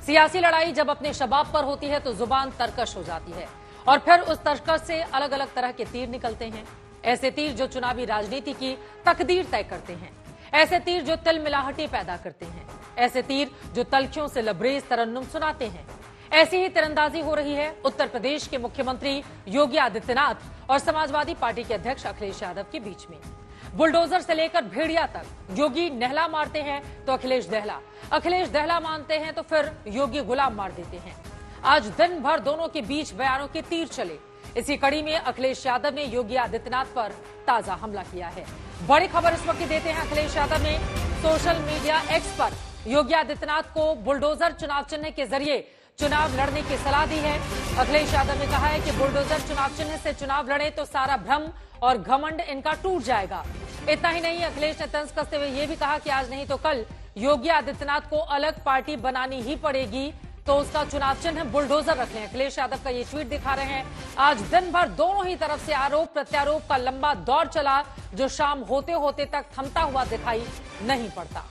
सियासी लड़ाई जब अपने शबाब पर होती है तो जुबान तरकश हो जाती है और फिर उस तरकश से अलग अलग तरह के तीर निकलते हैं। ऐसे तीर जो चुनावी राजनीति की तकदीर तय करते हैं, ऐसे तीर जो तिल मिलाहटी पैदा करते हैं, ऐसे तीर जो तलखियों से लबरेज तरन्नुम सुनाते हैं। ऐसी ही तीरंदाजी हो रही है उत्तर प्रदेश के मुख्यमंत्री योगी आदित्यनाथ और समाजवादी पार्टी के अध्यक्ष अखिलेश यादव के बीच में। बुलडोजर से लेकर भेड़िया तक योगी नहला मारते हैं तो अखिलेश दहला मानते हैं तो फिर योगी गुलाम मार देते हैं। आज दिन भर दोनों के बीच बयानों के तीर चले। इसी कड़ी में अखिलेश यादव ने योगी आदित्यनाथ पर ताजा हमला किया है। बड़ी खबर इस वक्त देते हैं। अखिलेश यादव ने सोशल मीडिया एक्स पर योगी आदित्यनाथ को बुलडोजर चुनाव चिन्ह के जरिए चुनाव लड़ने की सलाह दी है। अखिलेश यादव ने कहा है कि बुलडोजर चुनाव चिन्ह से चुनाव लड़े तो सारा भ्रम और घमंड इनका टूट जाएगा। इतना ही नहीं, अखिलेश ने तंज कसते हुए यह भी कहा कि आज नहीं तो कल योगी आदित्यनाथ को अलग पार्टी बनानी ही पड़ेगी तो उसका चुनाव चिन्ह बुलडोजर रख लें। अखिलेश यादव का ये ट्वीट दिखा रहे हैं। आज दिन भर दोनों ही तरफ से आरोप प्रत्यारोप का लंबा दौर चला जो शाम होते होते तक थमता हुआ दिखाई नहीं पड़ता।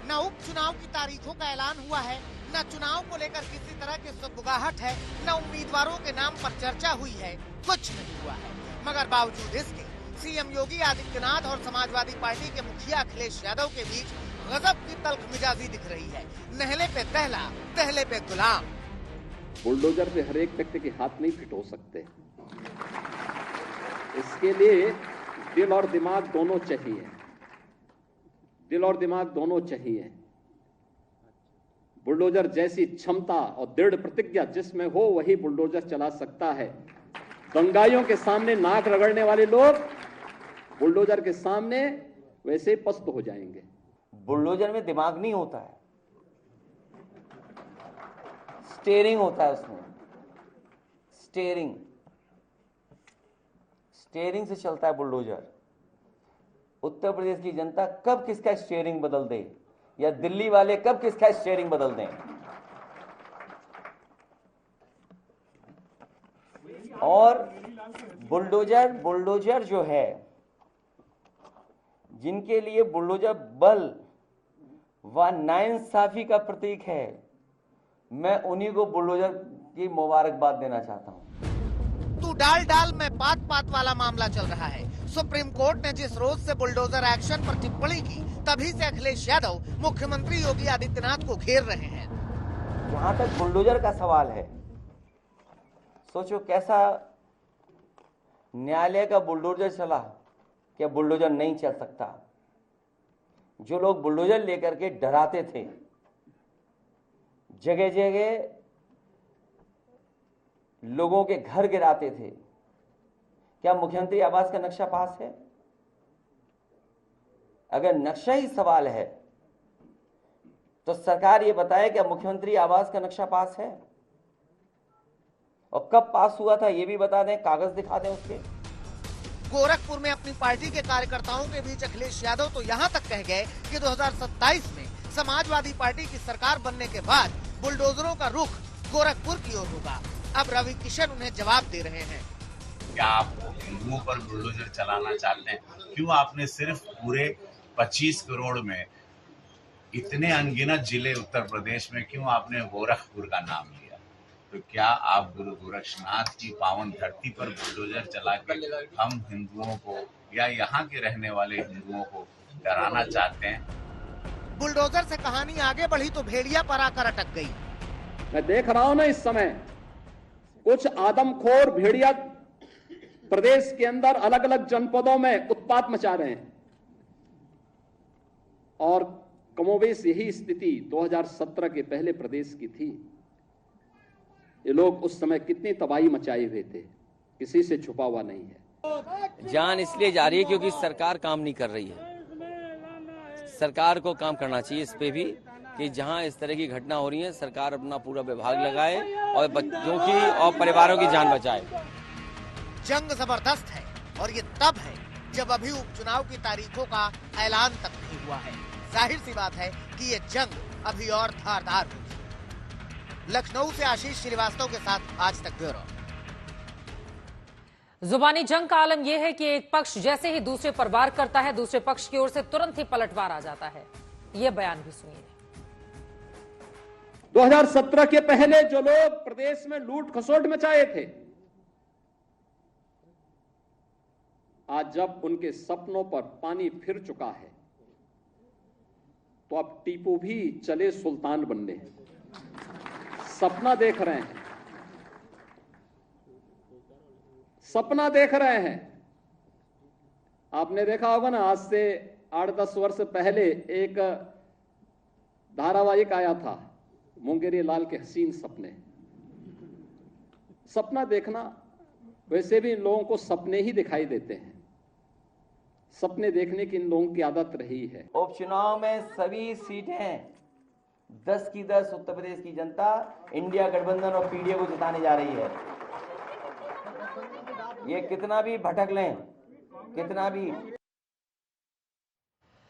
न उपचुनाव की तारीखों का ऐलान हुआ है, न चुनाव को लेकर किसी तरह की सुगबुगाहट है, न उम्मीदवारों के नाम पर चर्चा हुई है, कुछ नहीं हुआ है। मगर बावजूद इसके सीएम योगी आदित्यनाथ और समाजवादी पार्टी के मुखिया अखिलेश यादव के बीच गजब की तल्ख मिजाजी दिख रही है। नहले पे दहला, दहले पे गुलाम। बुलडोजर पे हर एक व्यक्ति के हाथ नहीं फिट हो सकते। इसके लिए दिल और दिमाग दोनों चाहिए। दिल और दिमाग दोनों चाहिए। बुलडोजर जैसी क्षमता और दृढ़ प्रतिज्ञा जिसमें हो वही बुलडोजर चला सकता है। दंगाइयों के सामने नाक रगड़ने वाले लोग बुलडोजर के सामने वैसे पस्त हो जाएंगे। बुलडोजर में दिमाग नहीं होता है, स्टीयरिंग होता है उसमें। स्टीयरिंग से चलता है बुलडोजर। उत्तर प्रदेश की जनता कब किसका स्टीयरिंग बदल दे या दिल्ली वाले कब किसका स्टीयरिंग बदल दें। और बुलडोजर जो है, जिनके लिए बुलडोजर बल व नाइंसाफी का प्रतीक है, मैं उन्हीं को बुलडोजर की मुबारकबाद देना चाहता हूं। तू डाल में पात वाला मामला चल रहा है। सुप्रीम कोर्ट ने जिस रोज से बुलडोजर एक्शन पर टिप्पणी की, तभी से अखिलेश यादव मुख्यमंत्री योगी आदित्यनाथ को घेर रहे हैं। जहां तक बुलडोजर का सवाल है, सोचो कैसा न्यायालय का बुलडोजर चला, क्या बुलडोजर नहीं चल सकता। जो लोग बुलडोजर लेकर के डराते थे, जगह जगह लोगों के घर गिराते थे, क्या मुख्यमंत्री आवास का नक्शा पास है? अगर नक्शा ही सवाल है तो सरकार ये बताए क्या मुख्यमंत्री आवास का नक्शा पास है, और कब पास हुआ था ये भी बता दें, कागज दिखा दें उसके। गोरखपुर में अपनी पार्टी के कार्यकर्ताओं के बीच अखिलेश यादव तो यहां तक कह गए कि 2027 में समाजवादी पार्टी की सरकार बनने के बाद बुलडोजरों का रुख गोरखपुर की ओर होगा। अब रवि किशन उन्हें जवाब दे रहे हैं। क्या आप हिंदुओं पर बुलडोजर चलाना चाहते हैं? क्यों आपने सिर्फ पूरे 25 करोड़ में इतने अनगिनत जिले उत्तर प्रदेश में क्यों आपने गोरखपुर का नाम लिया? तो क्या आप गुरु गोरक्षनाथ की पावन धरती पर बुलडोजर चला के हम हिंदुओं को या यहाँ के रहने वाले हिंदुओं को डराना चाहते हैं? बुलडोजर से कहानी आगे बढ़ी तो भेड़िया पर आकर अटक गई। मैं देख रहा हूं ना, इस समय कुछ आदमखोर भेड़िया प्रदेश के अंदर अलग अलग जनपदों में उत्पात मचा रहे हैं, और कमोबेश यही स्थिति 2017 के पहले प्रदेश की थी। ये लोग उस समय कितनी तबाही मचाए हुए थे, किसी से छुपा हुआ नहीं है। जान इसलिए जा रही है क्योंकि सरकार काम नहीं कर रही है। सरकार को काम करना चाहिए इस पे भी कि जहां इस तरह की घटना हो रही है, सरकार अपना पूरा विभाग लगाए और बच्चों की और परिवारों की जान बचाए। जंग जबरदस्त है और ये तब है जब अभी उपचुनाव की तारीखों का ऐलान तक नहीं हुआ है। जाहिर सी बात है कि ये जंग अभी और धारदार होगी। लखनऊ से आशीष श्रीवास्तव के साथ आज तक ब्यूरो। जुबानी जंग का आलम यह है कि एक पक्ष जैसे ही दूसरे पर वार करता है, दूसरे पक्ष की ओर से तुरंत ही पलटवार आ जाता है। यह बयान भी सुनिए। 2017 के पहले जो लोग प्रदेश में लूट खसोट मचाए थे, आज जब उनके सपनों पर पानी फिर चुका है, तो अब टीपू भी चले सुल्तान बनने। सपना देख रहे हैं, सपना देख रहे हैं। आपने देखा होगा ना, आज से 8-10 वर्ष पहले एक धारावाहिक आया था, मुंगेरी लाल के हसीन सपने। सपना देखना, वैसे भी इन लोगों को सपने ही दिखाई देते हैं। सपने देखने की इन लोगों की आदत रही है। उपचुनाव में सभी सीटें 10 की 10 उत्तर प्रदेश की जनता इंडिया गठबंधन और पीडीए को जिताने जा रही है। ये कितना भी भटक लें, कितना भी